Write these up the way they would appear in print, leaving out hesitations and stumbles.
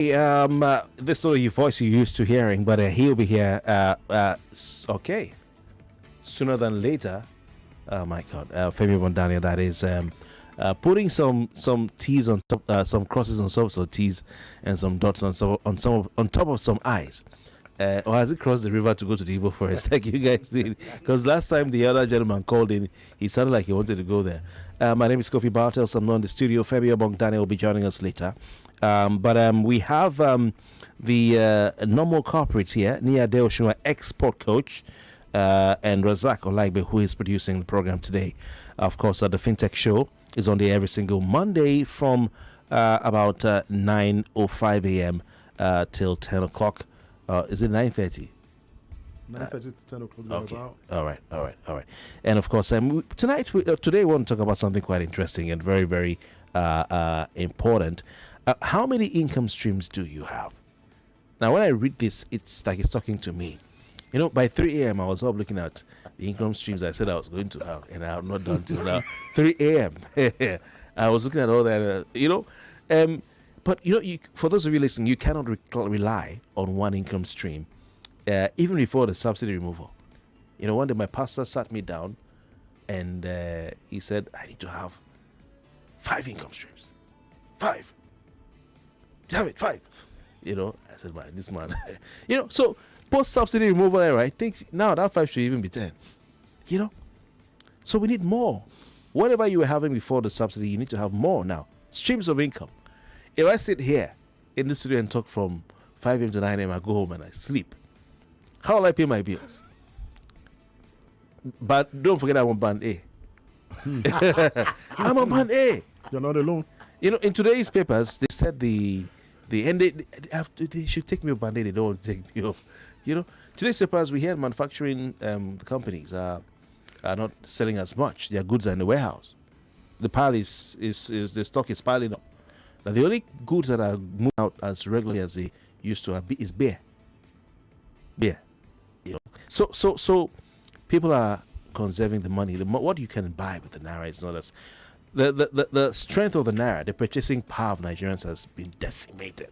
This sort of voice you're used to hearing, but he'll be here. Okay, sooner than later. Oh my God, Femi Obong-Daniels. That is putting some T's on top, some crosses on top of T's, and some dots on top of some I's. Or has it crossed the river to go to the Igbo forest like you guys did? Because last time the other gentleman called in, he sounded like he wanted to go there. My name is Kofi Bartels. I'm not in the studio. Femi Obong-Daniels will be joining us later. But we have the normal corporates here, Nia Deoshua, export coach, and Razak Olaigbe, who is producing the program today. Of course, the Fintex show is on there every single Monday from about 9:05 a.m. Till 10 o'clock. Is it 9:30? 9:30 to 10 o'clock. Okay. All right. And of course, today we want to talk about something quite interesting and very, very important. How many income streams do you have? Now, when I read this, it's like it's talking to me. You know, by 3 a.m., I was up looking at the income streams I said I was going to have, and I have not done till now. 3 a.m. I was looking at all that, but, for those of you listening, you cannot rely on one income stream, even before the subsidy removal. One day my pastor sat me down, and he said, I need to have 5 income streams. 5. Damn it, 5. I said, man, this man. So post-subsidy removal era, I think now that 5 should even be 10. So we need more. Whatever you were having before the subsidy, you need to have more now. Streams of income. If I sit here in the studio and talk from 5 a.m. to 9 a.m., I go home and I sleep. How will I pay my bills? But don't forget I'm on band A. I'm on band A. You're not alone. In today's papers, they said they should take me off band A. They don't want to take me off. Today's papers, we hear manufacturing companies are not selling as much. Their goods are in the warehouse. The pile the stock is piling up. Now, the only goods that are moving out as regularly as they used to is beer. So people are conserving the money. What you can buy with the naira is not as the strength of the naira. The purchasing power of Nigerians has been decimated.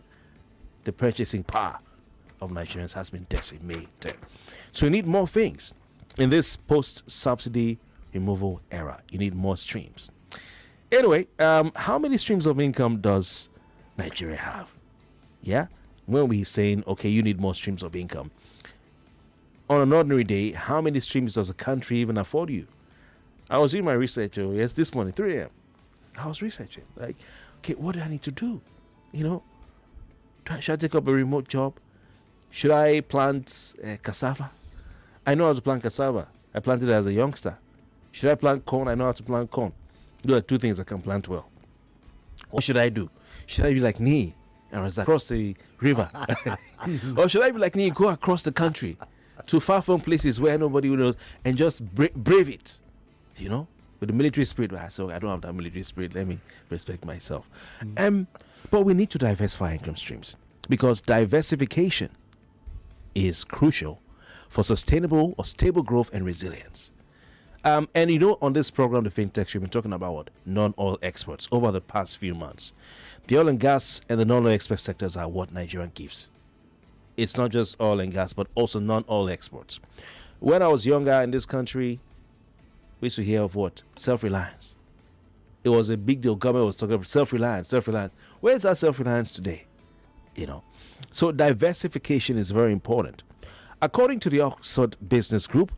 The purchasing power of Nigerians has been decimated. So you need more things in this post-subsidy removal era. You need more streams. Anyway, how many streams of income does Nigeria have? Yeah? When we're saying, okay, you need more streams of income. On an ordinary day, how many streams does a country even afford you? I was doing my research, this morning, 3 a.m. I was researching. Like, okay, what do I need to do? Should I take up a remote job? Should I plant cassava? I know how to plant cassava. I planted it as a youngster. Should I plant corn? I know how to plant corn. Those are 2 things I can plant well. What should I do? Should I be like me and across the river? Or should I be like me, go across the country to far-flung places where nobody knows and just brave it? With the military spirit. So I don't have that military spirit. Let me respect myself. But we need to diversify income streams because diversification is crucial for sustainable or stable growth and resilience. On this program, the Fintex, we've been talking about what? Non-oil exports over the past few months. The oil and gas and the non-oil export sectors are what Nigeria gives. It's not just oil and gas, but also non-oil exports. When I was younger in this country, we used to hear of what? Self-reliance. It was a big deal. Government was talking about self-reliance. Where's our self-reliance today? So diversification is very important. According to the Oxford Business Group,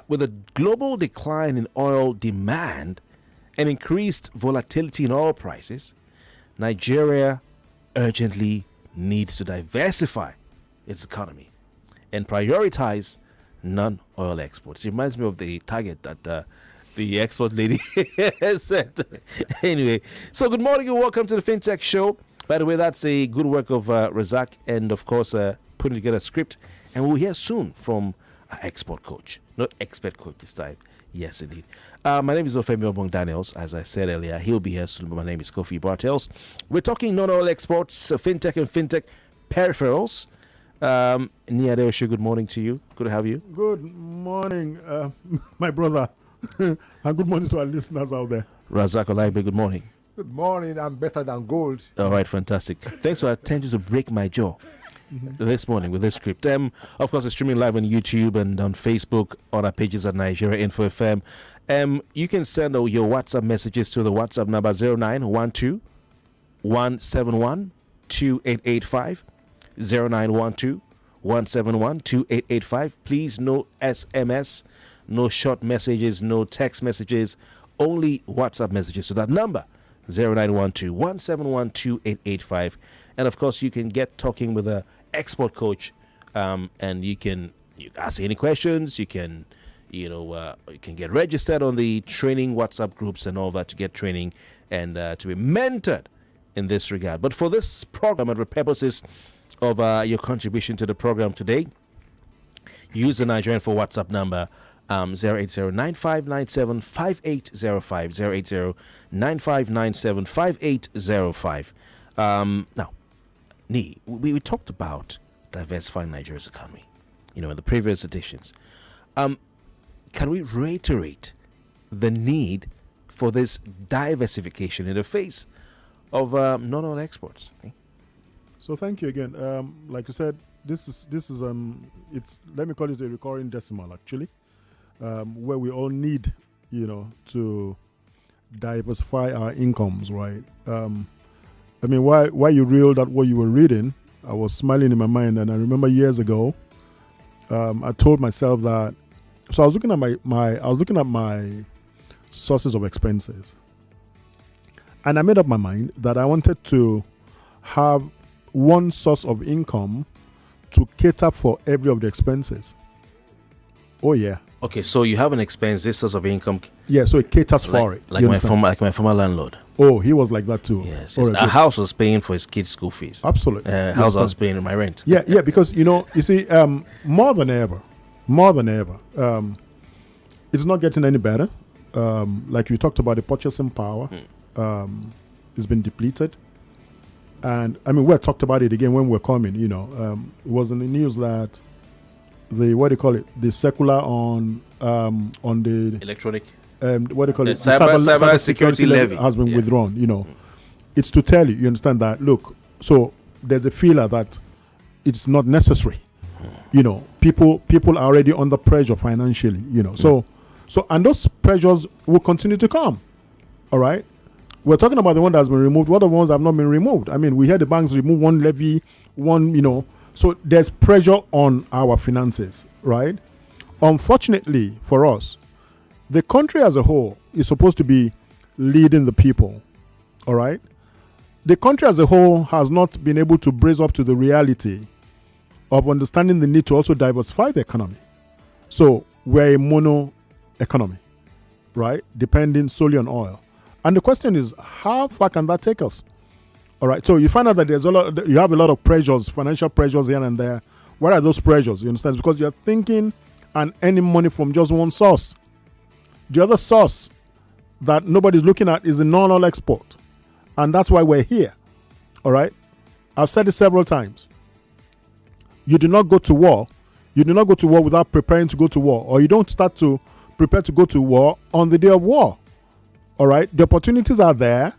with a global decline in oil demand and increased volatility in oil prices, Nigeria urgently needs to diversify its economy and prioritize non-oil exports. It reminds me of the target that the export lady said. Anyway, so good morning and welcome to the Fintex show. By the way, that's a good work of Razak and, of course, putting together a script. And we'll hear soon from our export coach. Not expert coach this time. Yes, indeed. My name is Femi Obong-Daniels. As I said earlier, he'll be here soon. But my name is Kofi Bartels. We're talking non-oil exports, fintech and fintech peripherals. Nia Deoshua, good morning to you. Good to have you. Good morning, my brother. And good morning to our listeners out there. Razak Olaigbe, good morning. Good morning. I'm better than gold. All right, fantastic. Thanks for attempting to break my jaw this morning with this script. Of course, it's streaming live on YouTube and on Facebook on our pages at Nigeria Info FM. You can send your WhatsApp messages to the WhatsApp number 0912 171 2885. 0912 171 2885. Please, no SMS, no short messages, no text messages, only WhatsApp messages to that number 0912 171 2885. And of course, you can get talking with a export coach, and you ask any questions. You can get registered on the training WhatsApp groups and all that to get training and to be mentored in this regard. But for this program and the purposes of your contribution to the program today, use the Nigerian for WhatsApp number 080-9597-5805, 080-9597-5805. Now, we talked about diversifying Nigeria's economy, in the previous editions. Can we reiterate the need for this diversification in the face of non-oil exports? So thank you again. Like you said, this is it's, let me call it a recurring decimal actually, where we all need, to diversify our incomes, right? While you reeled out what you were reading, I was smiling in my mind, and I remember years ago, I told myself that. So I was looking at my sources of expenses, and I made up my mind that I wanted to have one source of income to cater for every of the expenses. Oh yeah. Okay, so you have an expense, this source of income. Yeah, so it caters for it. Like my former landlord. Oh, he was like that too. Yes, a house was paying for his kids' school fees. Absolutely. House I was paying my rent. Yeah, because you see, more than ever, it's not getting any better. Like we talked about, the purchasing power has been depleted. And we talked about it again when we're coming. It was in the news that the circular on the electronic, cyber security levy has been withdrawn. It's to tell you understand that. Look, so there's a feeler that it's not necessary. People are already under pressure financially. So and those pressures will continue to come. All right. We're talking about the one that's been removed. What are the ones that have not been removed? We heard the banks remove one levy, So there's pressure on our finances, right? Unfortunately for us, the country as a whole is supposed to be leading the people, all right? The country as a whole has not been able to brace up to the reality of understanding the need to also diversify the economy. So we're a mono economy, right? Depending solely on oil. And the question is, how far can that take us? All right. So you find out that you have a lot of pressures, financial pressures here and there. What are those pressures? You understand? Because you're thinking and earning money from just one source. The other source that nobody's looking at is the non-oil export. And that's why we're here. All right. I've said it several times. You do not go to war. You do not go to war without preparing to go to war. Or you don't start to prepare to go to war on the day of war. All right, the opportunities are there.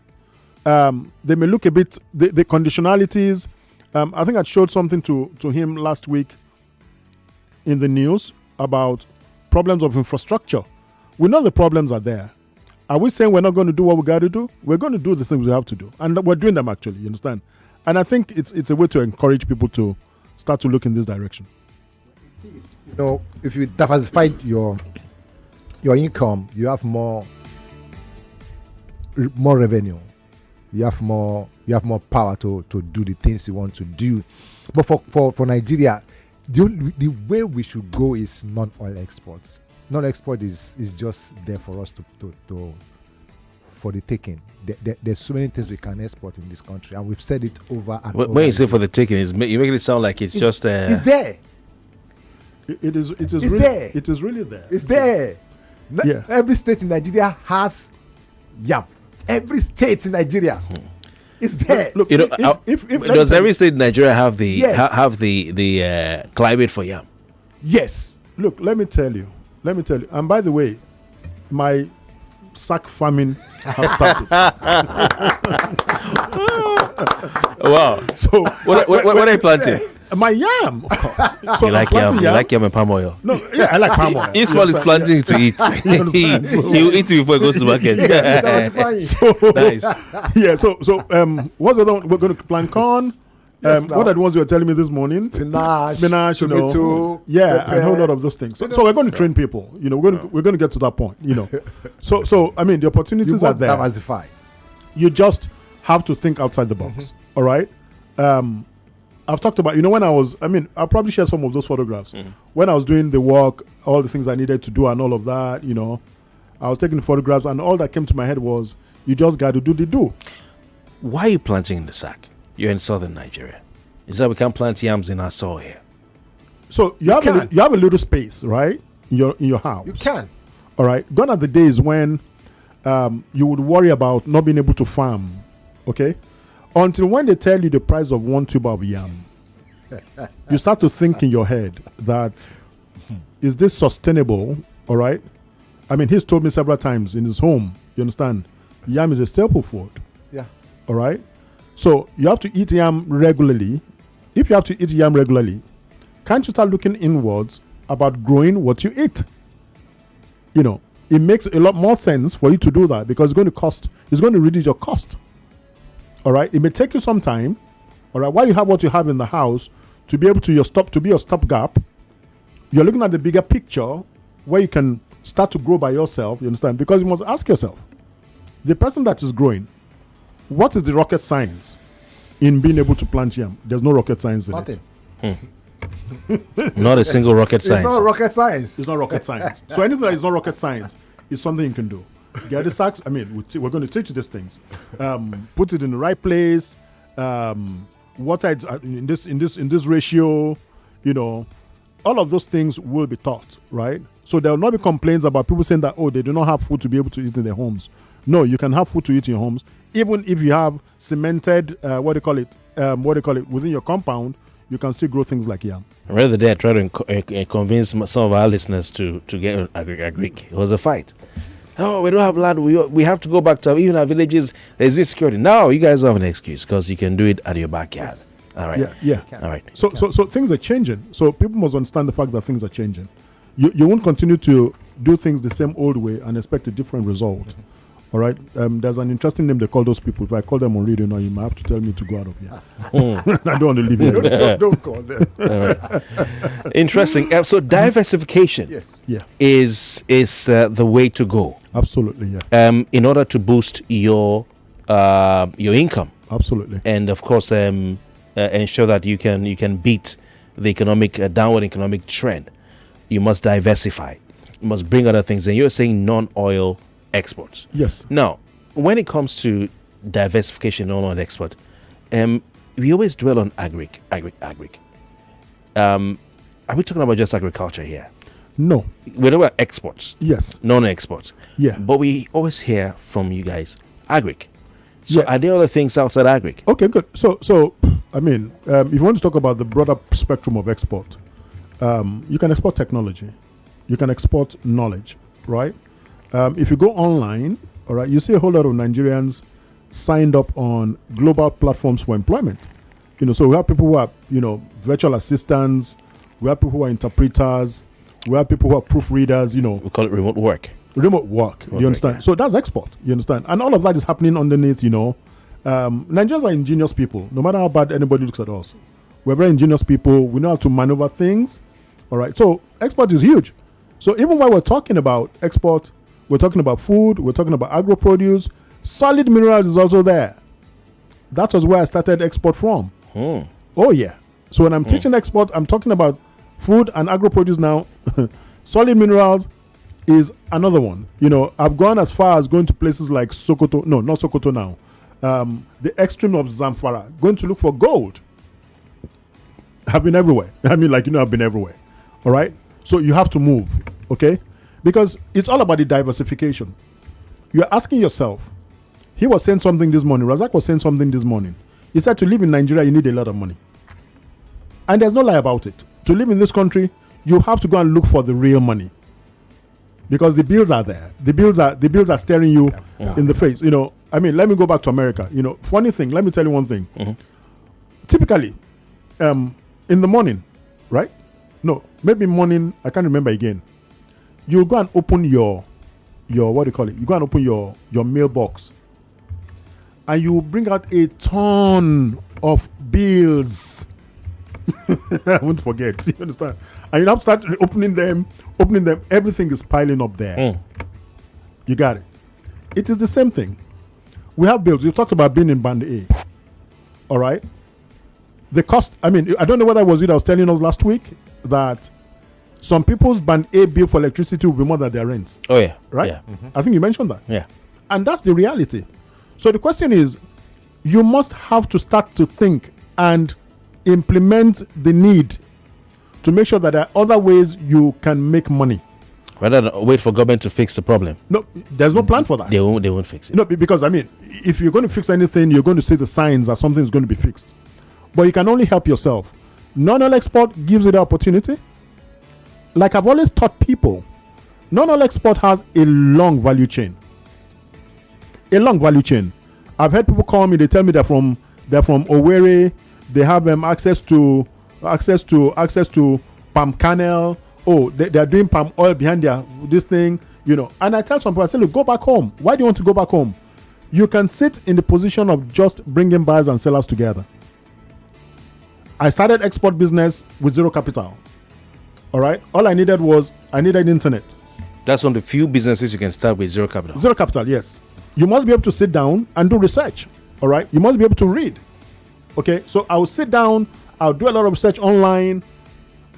They may look a bit, the conditionalities. I think I showed something to him last week in the news about problems of infrastructure. We know the problems are there. Are we saying we're not going to do what we got to do? We're going to do the things we have to do. And we're doing them actually, you understand? And I think it's a way to encourage people to start to look in this direction. It is. If you diversify your income, you have more revenue, you have more power to do the things you want to do. But for Nigeria, the way we should go is non-oil exports. Non-export is just there for us to for the taking. There's so many things we can export in this country, and we've said it over and over. When you say for the taking, you're making it sound like it's just it's there. It is it's really there. It is really there. It's there. Yeah. Every state in Nigeria has yam. Every state in Nigeria is there. Look, does every state in Nigeria have the Yes. have the climate for yam? Yes. Look, let me tell you. And by the way, my sack farming has started. Wow. So What are you planting? my yam, of course. So You like yam? You like yam and palm oil? No, yeah, I like palm oil. Ismail is planting to eat. He will eat it before he goes to market. So Nice. yeah. So what's the other one? We're going to plant corn. What are the ones you were telling me this morning? Spinach, tomato, yeah, pepper. and a whole lot of those things. So we're going to train people. We're going to get to that point. So I mean, the opportunities are there. Diversify. You just have to think outside the box. All right. I've talked about, when I'll probably share some of those photographs. When I was doing the work, all the things I needed to do and all of that, I was taking photographs, and all that came to my head was, you just got to do the do. Why are you planting in the sack? You're in southern Nigeria. Is that we can't plant yams in our soil here? So you have a little space, right, in your house. You can. All right. Gone are the days when you would worry about not being able to farm, okay? Until when they tell you the price of one tube of yam, you start to think in your head that, is this sustainable? All right. I mean, he's told me several times in his home, you understand, yam is a staple food. Yeah. All right. So you have to eat yam regularly. If you have to eat yam regularly, can't you start looking inwards about growing what you eat? It makes a lot more sense for you to do that, because it's going to reduce your cost. All right. It may take you some time. All right. While you have what you have in the house, to be able to be your stopgap, you're looking at the bigger picture where you can start to grow by yourself. You understand? Because you must ask yourself, the person that is growing, what is the rocket science in being able to plant yam? There's no rocket science in it. Not a single rocket science. It's not rocket science. It's not rocket science. So anything that is not rocket science is something you can do. Get the sacks. I mean, we're going to teach you these things. Put it in the right place. Water it in this ratio. All of those things will be taught, right? So there will not be complaints about people saying that, they do not have food to be able to eat in their homes. No, you can have food to eat in your homes, even if you have cemented within your compound. You can still grow things like yam. Rather than try to convince some of our listeners to get agric. It was a fight. Oh, we don't have land. We have to go back to even our villages. There's this security. No, you guys don't have an excuse, because you can do it at your backyard. Yes. All right. Yeah. All right. So things are changing. So people must understand the fact that things are changing. You won't continue to do things the same old way and expect a different result. All right. There's an interesting name they call those people. If I call them on radio now, you might have to tell me to go out of here. I don't want to leave you. Don't call them. All right. Interesting. So diversification is the way to go. Absolutely, yeah. In order to boost your income. Absolutely. And of course, ensure that you can beat the downward economic trend. You must diversify. You must bring other things. And you're saying non-oil exports. Yes. Now, when it comes to diversification, non-oil export, we always dwell on agric. Are we talking about just agriculture here? No. We're talking about exports. Yes. Non-exports. Yeah. But we always hear from you guys, agric. So are there other things outside agric? Okay, good. So I mean, if you want to talk about the broader spectrum of export, you can export technology. You can export knowledge, right? If you go online, all right, you see a whole lot of Nigerians signed up on global platforms for employment. So we have people who are, virtual assistants. We have people who are interpreters. We have people who are proofreaders, We call it remote work. Remote work, you understand? So that's export, you understand? And all of that is happening underneath, Nigerians are ingenious people, no matter how bad anybody looks at us. We're very ingenious people. We know how to maneuver things, all right? So export is huge. So even while we're talking about export, we're talking about food, we're talking about agro-produce, solid minerals is also there. That was where I started export from. Oh, yeah. So when I'm teaching export, I'm talking about food and agro-produce now. Solid minerals is another one. I've gone as far as going to places like Sokoto. No, not Sokoto now. The extreme of Zamfara, going to look for gold. I've been everywhere. I've been everywhere. All right? So you have to move, okay? Because it's all about the diversification. You're asking yourself, he was saying something this morning, Razak was saying something this morning. He said to live in Nigeria, you need a lot of money. And there's no lie about it. To live in this country, you have to go and look for the real money. because the bills are there. The bills are staring you in the face. You know, I mean, let me go back to America. You know, funny thing. Let me tell you one thing. Typically, in the morning, right? No, maybe morning. I can't remember again. You go and open your what do you call it? You go and open your mailbox, and you bring out a ton of bills. I won't forget. You understand? And you have to start opening them. Everything is piling up there. You got it. It is the same thing. We have bills. You talked about being in Band A. All right. The cost. I mean, I don't know whether it was you that was telling us last week that some people's Band A bill for electricity will be more than their rent. Oh yeah. Right. Yeah. I think you mentioned that. Yeah. And that's the reality. So the question is, you must have to start to think and implement the need to make sure that there are other ways you can make money. Rather than wait for government to fix the problem. No, there's no plan for that. They won't fix it. No, because I mean, if you're going to fix anything, you're going to see the signs that something is going to be fixed. But you can only help yourself. Non-oil export gives you the opportunity. Like I've always taught people, non-oil export has a long value chain. A long value chain. I've had people call me. They tell me they're from Owerri. They have access to palm kernel. Oh, they are doing palm oil behind this thing, you know. And I tell some people, I say, look, go back home. Why do you want to go back home? You can sit in the position of just bringing buyers and sellers together. I started export business with zero capital. All right. All I needed internet. That's one of the few businesses you can start with zero capital. Zero capital, yes. You must be able to sit down and do research. All right. You must be able to read. Okay. So I will sit down. I'll do a lot of research online.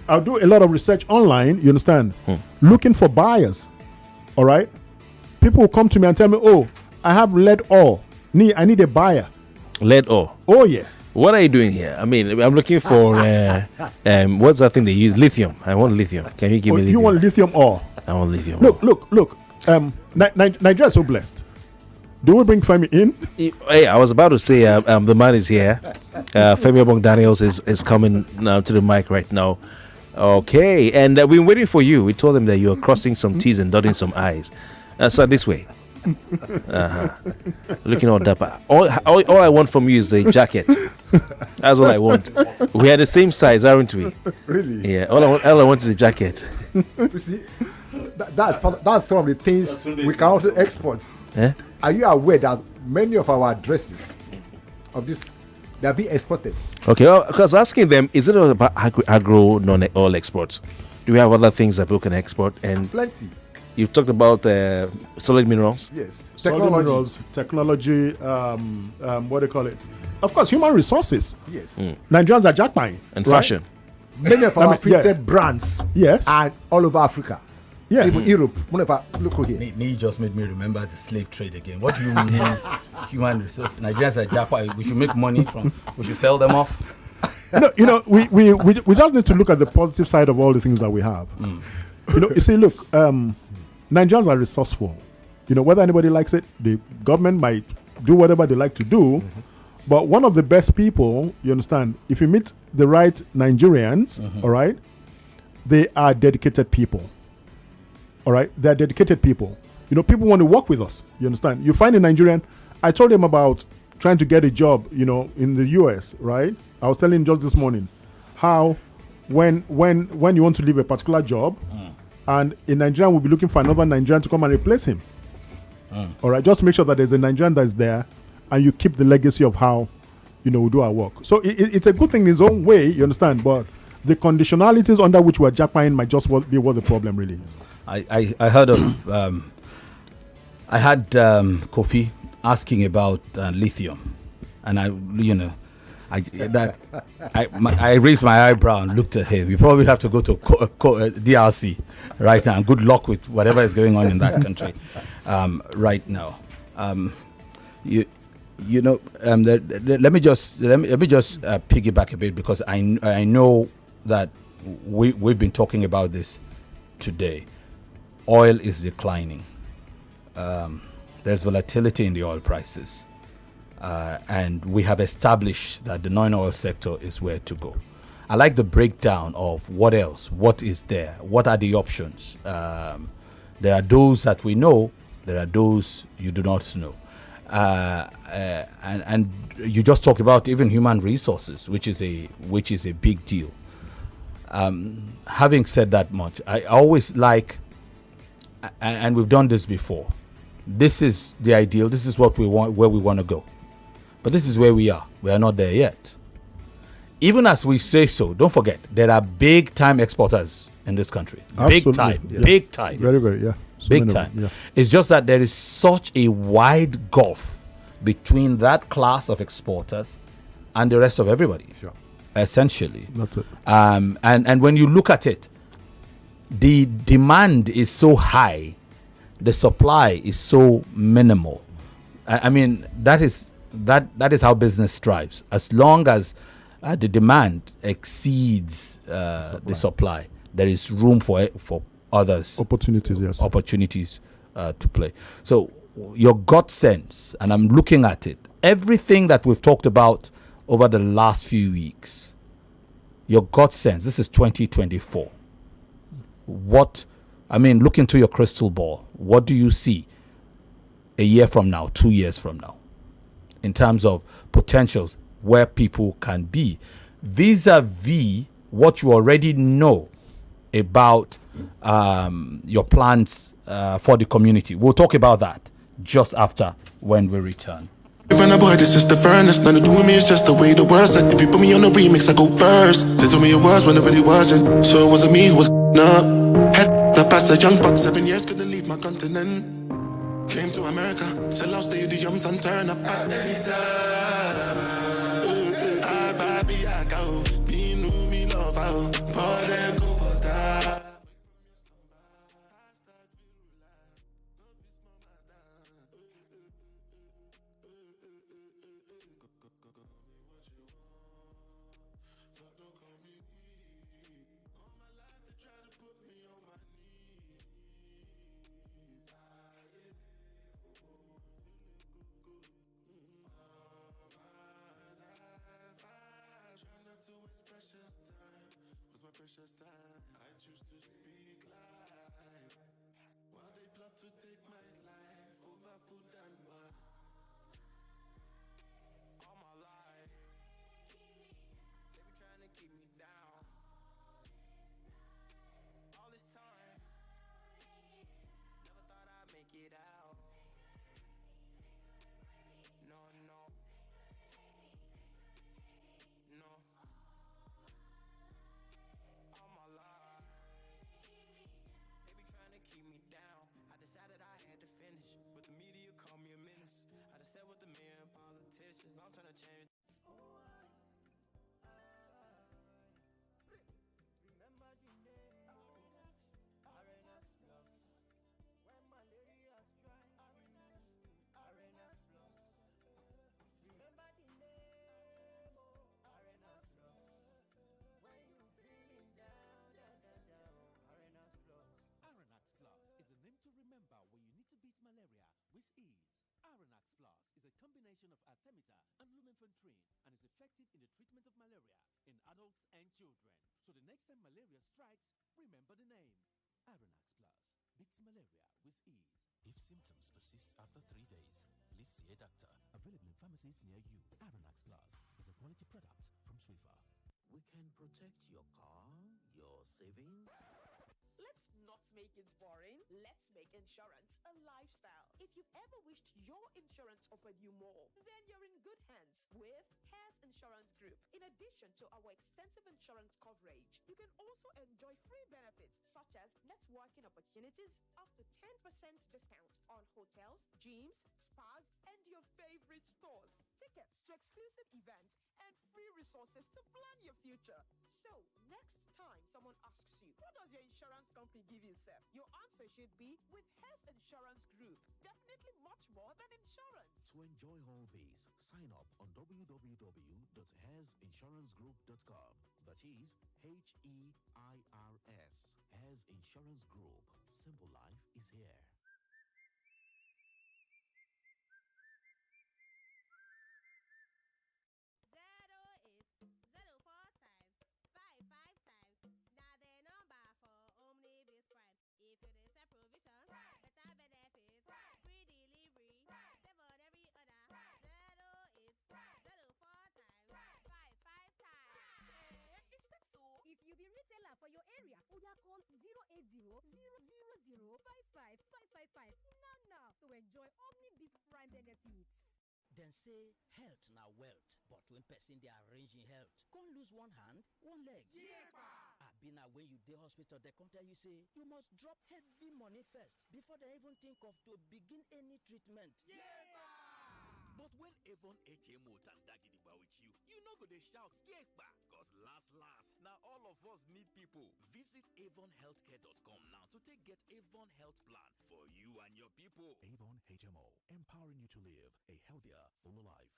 You understand? Looking for buyers. All right. People will come to me and tell me, oh, I have lead ore. I need a buyer. Lead ore. Oh, yeah. What are you doing here? I mean, I'm looking for what's that thing they use? Lithium. I want lithium. Can you give me lithium? You want lithium ore? I want lithium. Look. Nigeria is so blessed. Do we bring Femi in? Hey, I was about to say the man is here. Femi Obong-Daniels is coming now to the mic right now. Okay, and we've been waiting for you. We told them that you're crossing some T's and dotting some I's. So this way. Looking all dapper. All I want from you is the jacket. That's all I want. We are the same size, aren't we? Really? Yeah. All I want is the jacket. You see, that's some of the things we can also export. Eh? Are you aware that many of our dresses of this they are being exported? Okay, because asking them, is it all about agro non-oil exports? Do we have other things that people can export? And Plenty. you've talked about solid minerals. Yes. Technology, what do you call it? Of course, human resources. Yes. Nigerians are jackpine. And right? fashion. Many of our Fintex brands Yes. are all over Africa. Yes. Even Europe. Look here. Nii just made me remember the slave trade again. What do you mean human resource? Nigerians are jackpot. We should make money from. We should sell them off. We just need to look at the positive side of all the things that we have. You see, look, Nigerians are resourceful. Whether anybody likes it, the government might do whatever they like to do. But one of the best people, you understand, if you meet the right Nigerians, all right, they are dedicated people. All right, they're dedicated people. People want to work with us. You understand? You find a Nigerian. I told him about trying to get a job, in the US, right? I was telling him just this morning how when you want to leave a particular job, and a Nigerian will be looking for another Nigerian to come and replace him. All right, just to make sure that there's a Nigerian that's there, and you keep the legacy of how we do our work. So it's a good thing in its own way, you understand. But the conditionalities under which we're jackpine might just be what the problem really is. I heard of I had Kofi asking about lithium, and I raised my eyebrow and looked at him. You probably have to go to DRC right now. Good luck with whatever is going on in that country right now. Let me just piggyback a bit, because I know that we've been talking about this today. Oil is declining. There's volatility in the oil prices. And we have established that the non-oil sector is where to go. I like the breakdown of what else, what is there, what are the options. There are those that we know. There are those you do not know. And you just talked about even human resources, which is a big deal. Having said that much, I always like, and we've done this before. This is the ideal. This is what we want, where we want to go. But this is where we are. We are not there yet. Even as we say so, don't forget, there are big time exporters in this country. Absolutely. Big time. Yeah. Big time. Very, very, yeah. So Big many of time. them, yeah. It's just that there is such a wide gulf between that class of exporters and the rest of everybody. Sure. Essentially. That's it. And when you look at it, the demand is so high, the supply is so minimal. I mean, that is how business strives. As long as the demand exceeds the supply, there is room for others opportunities to play. So your gut sense, and I'm looking at it, everything that we've talked about over the last few weeks, your gut sense, this is 2024. Look into your crystal ball. What do you see a year from now, 2 years from now, in terms of potentials where people can be vis-a-vis what you already know about your plans for the community? We'll talk about that just after when we return. When I boy, this is the furnace. Nothing to do with me, it's just the way the words. Like if you put me on the remix, I go first. They told me it was when it really wasn't. So it wasn't me who was up. Had the past a young buck, 7 years, couldn't leave my continent. Came to America, sell out stadiums and turn up at any time. I go, be new, me love out. For them, go for that. Precious time, I choose to speak life. While they plot to take my life over food and wine. All my life, they be trying to keep me down. All this time, never thought I'd make it out. No, no. No. All my life, they be trying to keep me down. I decided I had to finish, but the media called me a menace. I just said with the men politicians, I'm trying to change. Remember the name, Arenas Plus. When malaria strikes, Arenas Plus. Remember the name, Arenas Plus. When you feeling down, Arenas Plus. Arenax Plus is the name to remember when you need to beat malaria with ease. Arenax Plus is a combination of artemether and lumefantrine and is effective in the treatment of malaria in adults and children. So the next time malaria strikes, remember the name. Arenax Plus beats malaria with ease. If symptoms persist after 3 days, please see a doctor. Available in pharmacies near you. Arenax Plus is a quality product from Swiffer. We can protect your car, your savings. Let's not make it boring. Let's make insurance a lifestyle. If you've ever wished your insurance offered you more, then you're in good hands with Hares Insurance Group. In addition to our extensive insurance coverage, you can also enjoy free benefits such as networking opportunities, up to 10% discount on hotels, gyms, spas, and your favorite stores, tickets to exclusive events, and free resources to plan your future. So, next time someone asks you, what does your insurance company give you, sir? Your answer should be with Hares Insurance Group. Definitely much more than insurance. To enjoy all these, sign up on www.hairsinsurancegroup.com. That is HEIRS. Hares Insurance Group. Simple life is here. 080 4 times 55 times. Now the number for Omnibus Prime. If you didn't say provisions, retailer for your area. Oya call 080 000 55555 now to enjoy OmniBeat Prime benefits. Then say health na wealth, but when person dey arrange in health, can't lose one hand, one leg. Abi na when you dey hospital, they come tell you say you must drop heavy money first before they even think of to begin any treatment. But when Avon HMO tanda gidigba with you, you no go dey shout yekpa, cause last now all of us need people. Visit avonhealthcare.com now to get Avon Health Plan for you and your people. Avon HMO, empowering you to live a healthier, fuller life.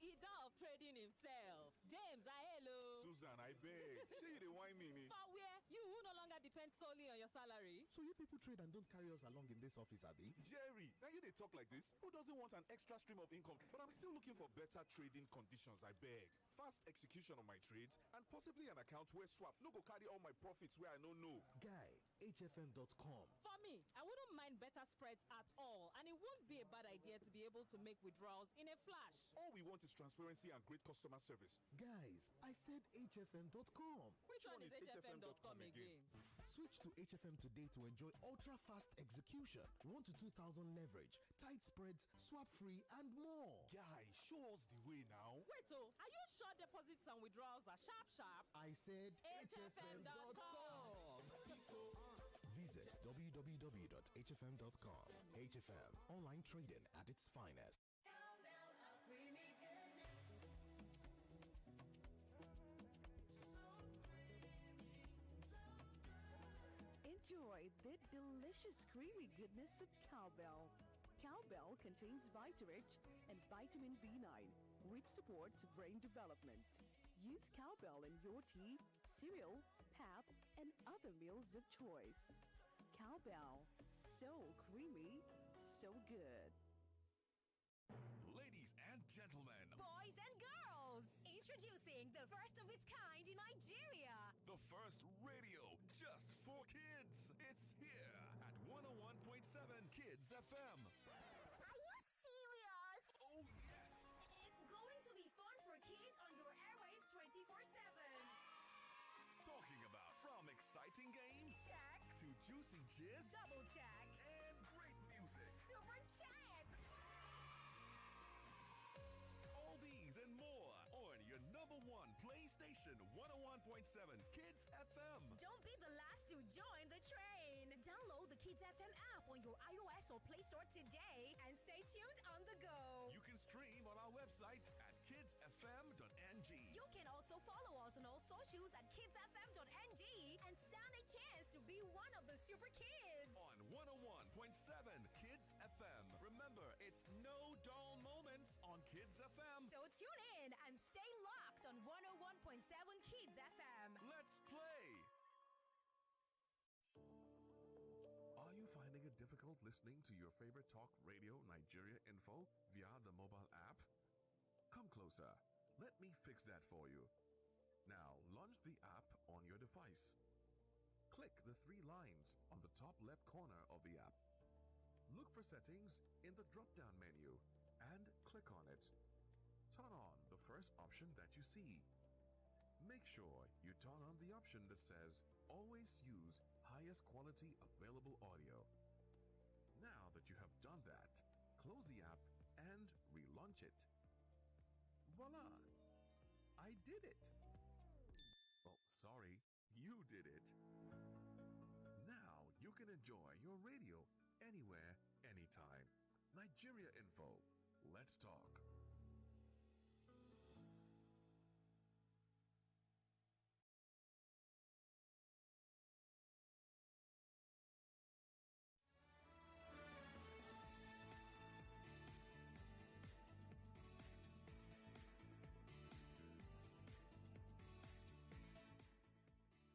He done of trading himself. James, hello. Susan, I beg. Say you dey whine me. For where? You who no longer depend solely on your salary. So you people trade and don't carry us along in this office, Abby? Jerry, now you they talk like this? Who doesn't want an extra stream of income? But I'm still looking for better trading conditions, I beg. Fast execution of my trades and possibly an account where swap no go carry all my profits where I no know. Guy, HFM.com. For me, I wouldn't mind better spreads at all, and it won't be a bad idea to be able to make withdrawals in a flash. All we want is transparency and great customer service. Guys, I said HFM.com. Which one is HFM.com again? Switch to HFM today to enjoy ultra-fast execution, 1 to 2,000 leverage, tight spreads, swap-free, and more. Guy, show us the way now. Wait, are you sure deposits and withdrawals are sharp? I said HFM.com. Visit www.hfm.com. HFM, online trading at its finest. Enjoy the delicious creamy goodness of Cowbell. Cowbell contains Vitarich and vitamin B9, which supports brain development. Use Cowbell in your tea, cereal, pap, and other meals of choice. Cowbell, so creamy, so good. Ladies and gentlemen, Boys and girls, introducing the first of its kind in Nigeria. the first radio just for kids. It's here at 101.7 Kids FM. Are you serious? Oh, yes. It's going to be fun for kids on your airwaves 24/7. Talking about from exciting games Check. to juicy gist Double check. and great music. Super check. All these and more on your number one PlayStation 101.7 Kids FM. Don't be the last to join the train. Download the Kids FM app on your iOS or Play Store today and stay tuned on the go. You can stream on our website at kidsfm.ng. You can also follow us on all socials at kidsfm.ng and stand a chance to be one of the super kids. On 101.7 Kids FM. Remember, it's no dull moments on Kids FM. So tune in and stay locked on 101.7 Kids FM. Let's play. Are you finding it difficult listening to your favorite talk radio Nigeria info via the mobile app? Come closer. Let me fix that for you. Now, launch the app on your device. Click the 3 lines on the top left corner of the app. Look for settings in the drop-down menu and click on it. Turn on the first option that you see. Make sure you turn on the option that says always use highest quality available audio. Now that you have done that, close the app and relaunch it. Voila! I did it! Well, sorry, you did it. Now you can enjoy your radio anywhere, anytime. Nigeria Info. Let's talk.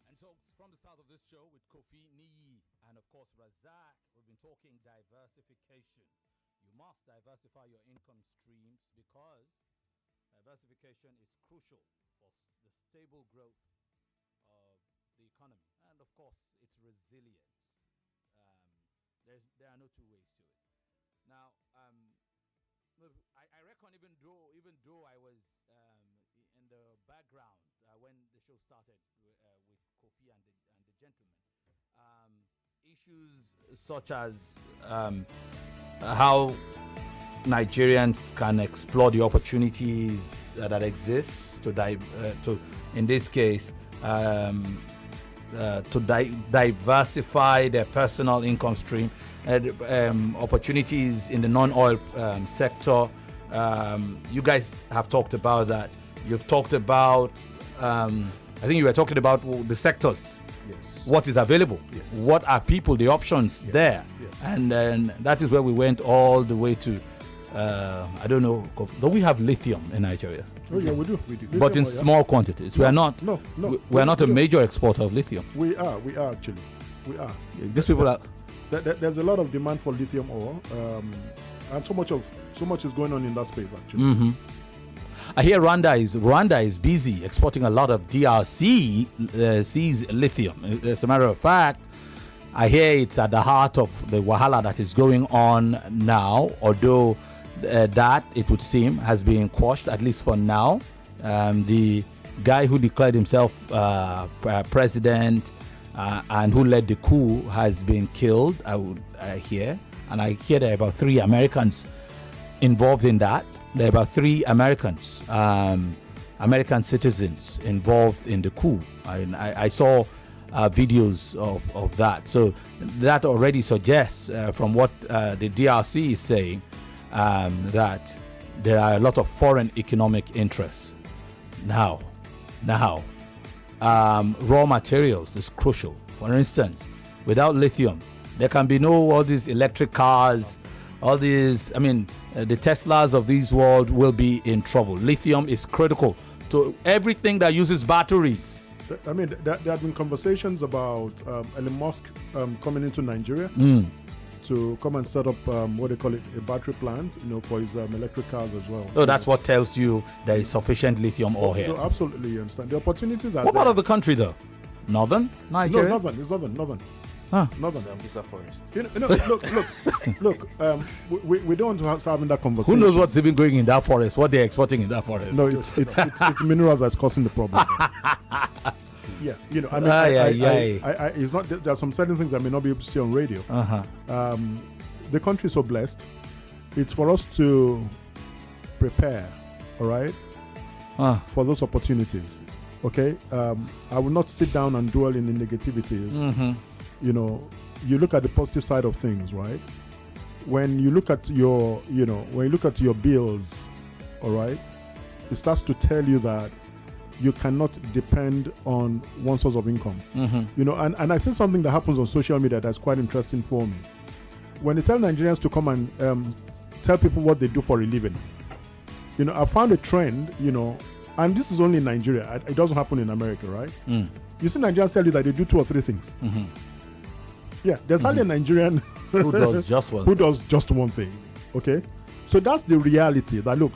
And so, from the start of this show with Kofi Niyi and of course Razak, we've been talking diversification. You must diversify your income streams because diversification is crucial for the stable growth of the economy and of course its resilience. There are no two ways to it. Now, I reckon even though I was in the background when the show started with Kofi and the gentleman, issues such as how Nigerians can explore the opportunities that exist to in this case to diversify their personal income stream, opportunities in the non-oil sector. You guys have talked about that. You've talked about, I think you were talking about the sectors. Yes. What is available? Yes. What are people, the options there? Yes. And then that is where we went all the way to, I don't know, do we have lithium in Nigeria? Oh yeah, we do. But in small quantities. We are not. No. We are not a major exporter of lithium. We are actually. We are. These people are. There's a lot of demand for lithium ore, and so much is going on in that space actually. Mm-hmm. I hear Rwanda is busy exporting a lot of DRC's lithium. As a matter of fact, I hear it's at the heart of the wahala that is going on now, although that, it would seem, has been quashed, at least for now. The guy who declared himself president and who led the coup has been killed, I hear. And I hear there are about 3 Americans involved in that. There are about 3 Americans, American citizens involved in the coup. I saw videos of that. So that already suggests, from what the DRC is saying, that there are a lot of foreign economic interests. Now, raw materials is crucial. For instance, without lithium, there can be all these electric cars, all these, the Teslas of this world will be in trouble. Lithium is critical to everything that uses batteries. There have been conversations about Elon Musk coming into Nigeria to come and set up what they call it, a battery plant, for his electric cars as well. Oh, that's what tells you there is sufficient lithium ore here. No, absolutely, you understand. The opportunities are What there. part of the country though? Northern Nigeria? No, northern. It's northern. Huh. Northern. Sambisa forest. Look. We don't want to start having that conversation. Who knows what's even going in that forest? What they're exporting in that forest? No, it's minerals that's causing the problem. Yeah, it's not. There are some certain things I may not be able to say on radio. The country is so blessed. It's for us to prepare, all right, for those opportunities. Okay, I will not sit down and dwell in the negativities. You look at the positive side of things, right? When you look at your, your bills, all right, it starts to tell you that you cannot depend on one source of income. And I see something that happens on social media that's quite interesting for me. When they tell Nigerians to come and tell people what they do for a living, I found a trend, and this is only in Nigeria. It doesn't happen in America, right? You see Nigerians tell you that they do 2 or 3 things. Yeah, there's hardly a Nigerian who does just one. Who does just one thing. Okay, so that's the reality. That look,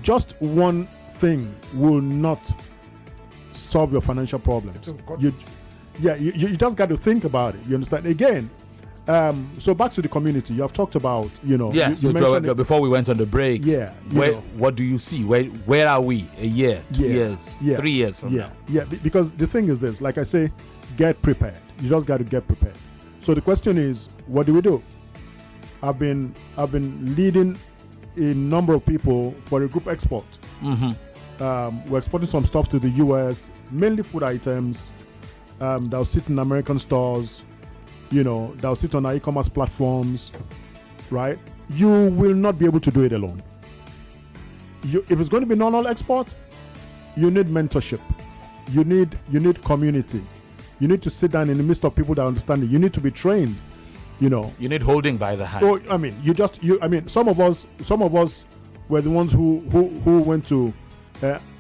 just one thing will not solve your financial problems. You just got to think about it. You understand? Again, so back to the community. You have talked about, Yes. you mentioned before we went on the break. Yeah. What do you see? Where are we? A year, 2 years, 3 years from now? Yeah. Because the thing is this. Like I say, get prepared. You just got to get prepared. So the question is, what do? I've been leading a number of people for a group export. We're exporting some stuff to the US, mainly food items that'll sit in American stores, that'll sit on our e-commerce platforms, right? You will not be able to do it alone. If it's going to be non-oil export, you need mentorship. You need community. You need to sit down in the midst of people that understand it. You need to be trained. You need holding by the hand. Oh, some of us were the ones who went to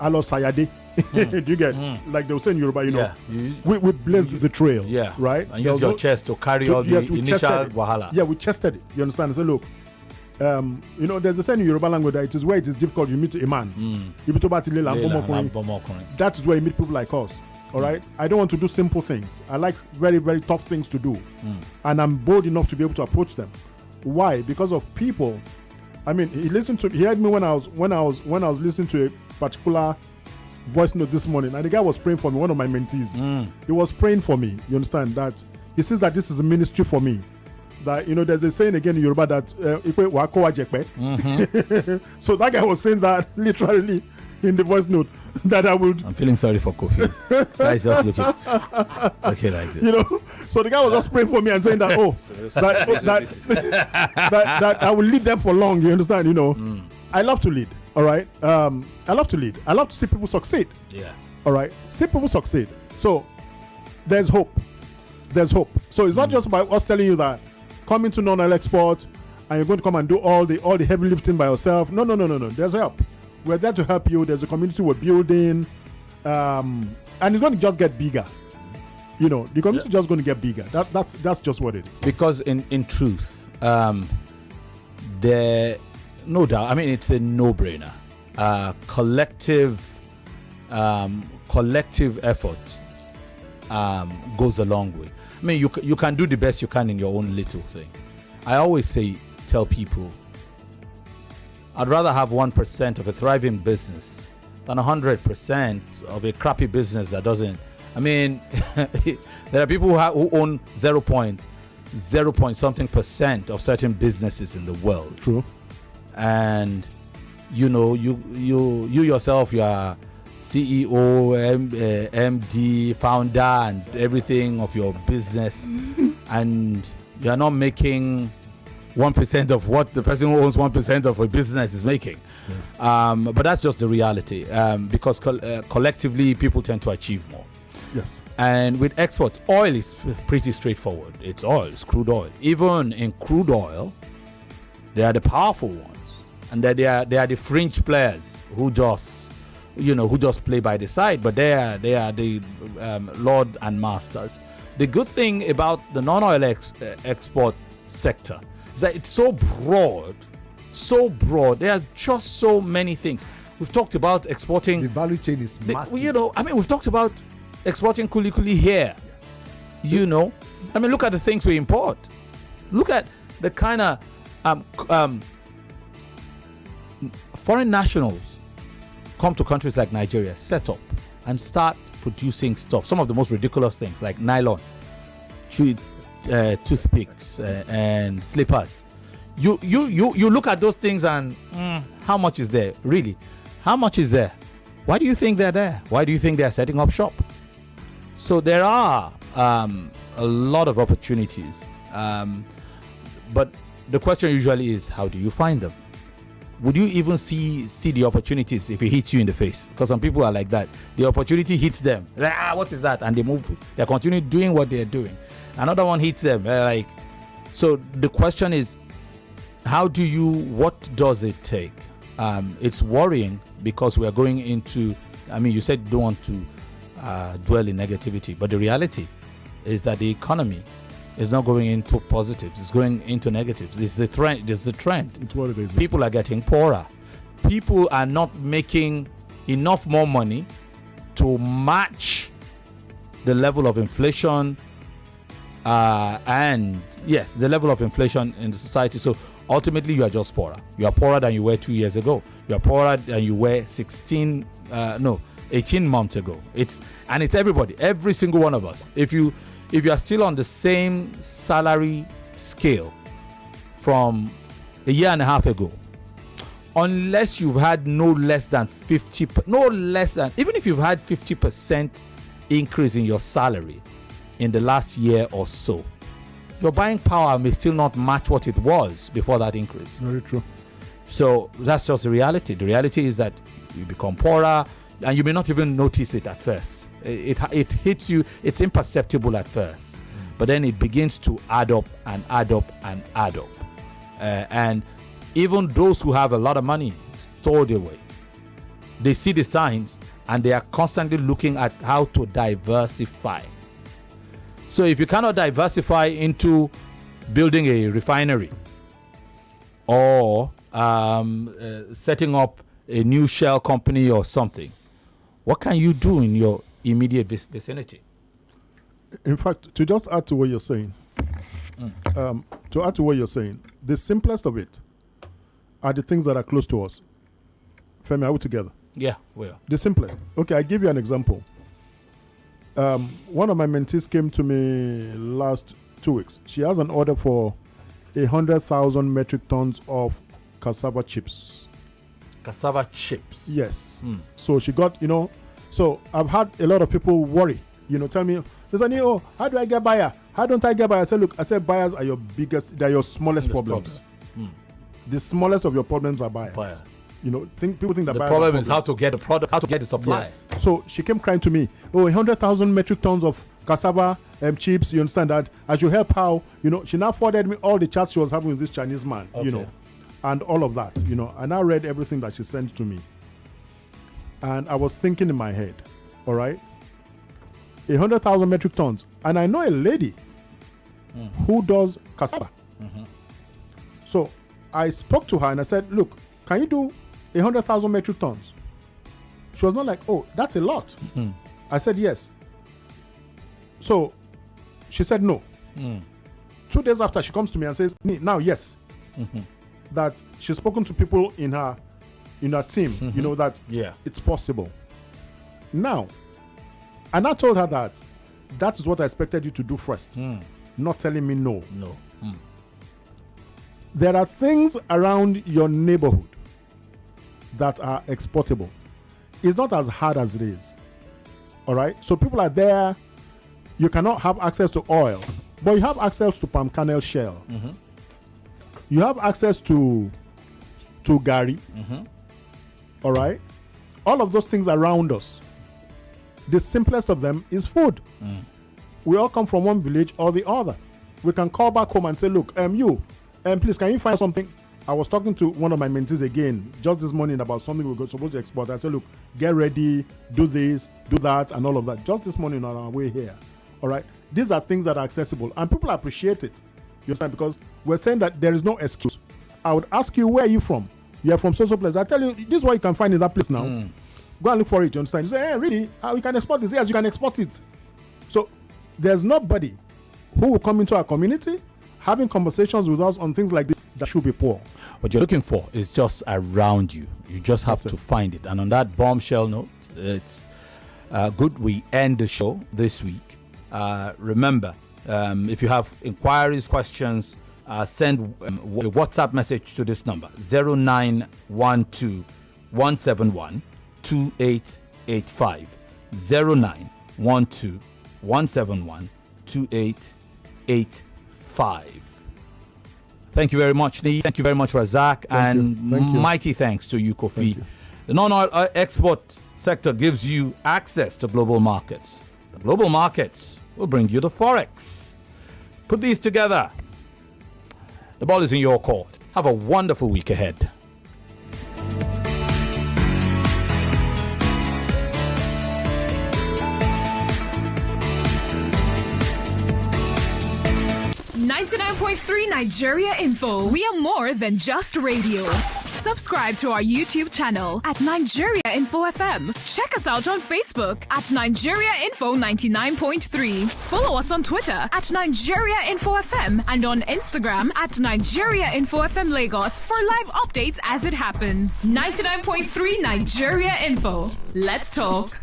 Alo Sayade. Do you get like they were saying in Yoruba? We blazed the trail. Yeah, right. And use your chest to carry all the initial wahala. Yeah, we tested it. You understand? So look, there's a saying in Yoruba language that it is where it is difficult you meet a man. That is where you meet people like us. All right, I don't want to do simple things. I like very, very tough things to do, and I'm bold enough to be able to approach them. Why? Because of people. I mean, he heard me when I was listening to a particular voice note this morning, and the guy was praying for me. One of my mentees, he was praying for me. You understand that? He says that this is a ministry for me. That, you know, there's a saying again in Yoruba that so that guy was saying that literally in the voice note, that I'm feeling sorry for Kofi. Guys just looking okay like this. You know, so the guy was just praying for me and saying that that I will lead them for long. You understand? You know, I love to lead. All right, I love to lead. I love to see people succeed. Yeah. All right, see people succeed. So there's hope. There's hope. So it's not just about us telling you that come into non-oil export and you're going to come and do all the heavy lifting by yourself. No. There's help. We're there to help you. There's a community we're building, and it's going to just get bigger. You know, the community is just going to get bigger. That's just what it is. Because in truth, there, no doubt. I mean, it's a no-brainer. Collective effort goes a long way. I mean, you can do the best you can in your own little thing. I always tell people, I'd rather have 1% of a thriving business than 100% of a crappy business that doesn't. I mean, there are people who own 0.0 something percent of certain businesses in the world. True. And you know, you yourself, you are CEO, MD, founder, and everything of your business, and you are not making 1% of what the person who owns 1% of a business is making. But that's just the reality, because collectively people tend to achieve more. Yes. And with exports, oil is pretty straightforward. It's oil, it's crude oil. Even in crude oil, they are the powerful ones, and they are the fringe players who just play by the side, but they are the lord and masters. The good thing about the non-oil export sector is that it's so broad. There are just so many things. We've talked about exporting. The value chain is massive. We've talked about exporting kuli here. You know, I mean, look at the things we import. Look at the kind of foreign nationals come to countries like Nigeria, set up and producing stuff. Some of the most ridiculous things like nylon, toothpicks, and slippers. You look at those things and how much is there? Really? How much is there? Why do you think they're there? Why do you think they're setting up shop? So there are a lot of opportunities. But the question usually is, how do you find them? Would you even see the opportunities if it hits you in the face? Because some people are like that. The opportunity hits them. What is that? And they move. They continue doing what they're doing. Another one hits them. So the question is, what does it take? It's worrying because we are going into, you said you don't want to dwell in negativity, but the reality is that the economy is not going into positives, it's going into negatives. It's the trend. It's what it is. People are getting poorer. People are not making enough more money to match the level of inflation, and yes, the level of inflation in the society. So ultimately, you are just poorer. You are poorer than you were 2 years ago. You are poorer than you were 18 months ago. It's everybody, every single one of us. If you are still on the same salary scale from a year and a half ago, unless you've had even if you've had 50% increase in your salary in the last year or so, your buying power may still not match what it was before that increase. Very true. So that's just the reality. The reality is that you become poorer and you may not even notice it at first. It hits you, it's imperceptible at first, but then it begins to add up and add up and add up. And even those who have a lot of money stored away, they see the signs and they are constantly looking at how to diversify. So if you cannot diversify into building a refinery or setting up a new shell company or something, what can you do in immediate vicinity. In fact, to just add to what you're saying, the simplest of it are the things that are close to us. Femi, are we together? Yeah, we are. The simplest. Okay, I give you an example. One of my mentees came to me last 2 weeks. She has an order for 100,000 metric tons of cassava chips. Cassava chips? Yes. So she got, so I've had a lot of people worry, tell me, oh, how do I get buyer? How don't I get buyer? I said, buyers are your biggest, they're your smallest problems. The smallest of your problems are buyers. People think that the problem is how to get the product, how to get the supply. Yes. So she came crying to me, 100,000 metric tons of cassava chips, you understand that? I should help how, she now forwarded me all the chats she was having with this Chinese man, and all of that, and I read everything that she sent to me. And I was thinking in my head, all right, 100,000 metric tons. And I know a lady who does cassava. So I spoke to her and I said, look, can you do 100,000 metric tons? She was not like, oh, that's a lot. I said, yes. So she said no. 2 days after, she comes to me and says, now, yes. That she's spoken to people in her team, that it's possible. Now, and I told her that is what I expected you to do first, not telling me no. No. There are things around your neighborhood that are exportable. It's not as hard as it is. All right? So people are there. You cannot have access to oil, but you have access to palm kernel shell. You have access to gari. All right? All of those things around us. The simplest of them is food. We all come from one village or the other. We can call back home and say, look, please, can you find something? I was talking to one of my mentees again just this morning about something we're supposed to export. I said, look, get ready, do this, do that, and all of that. Just this morning on our way here. All right? These are things that are accessible, and people appreciate it. You understand? Because we're saying that there is no excuse. I would ask you, where are you from? You're from so place. I tell you, this is what you can find in that place now. Go and look for it. You understand? You say, hey, really? We can export this? Yes, you can export it. So there's nobody who will come into our community having conversations with us on things like this that should be poor. What you're looking for is just around you. You just have to find it. And on that bombshell note, it's good we end the show this week. Remember, if you have inquiries, questions, send a WhatsApp message to this number, 0912 171 2885. 0912 171 2885. Thank you very much, Nee. Thank you very much, Razak. And mighty thanks to you, Kofi. The non-oil export sector gives you access to global markets. The global markets will bring you the Forex. Put these together. The ball is in your court. Have a wonderful week ahead. .3 Nigeria Info. We are more than just radio. Subscribe to our YouTube channel at Nigeria Info FM. Check us out on Facebook at Nigeria Info 99.3. Follow us on Twitter at Nigeria Info FM and on Instagram at Nigeria Info FM Lagos for live updates as it happens. 99.3 Nigeria Info. Let's talk.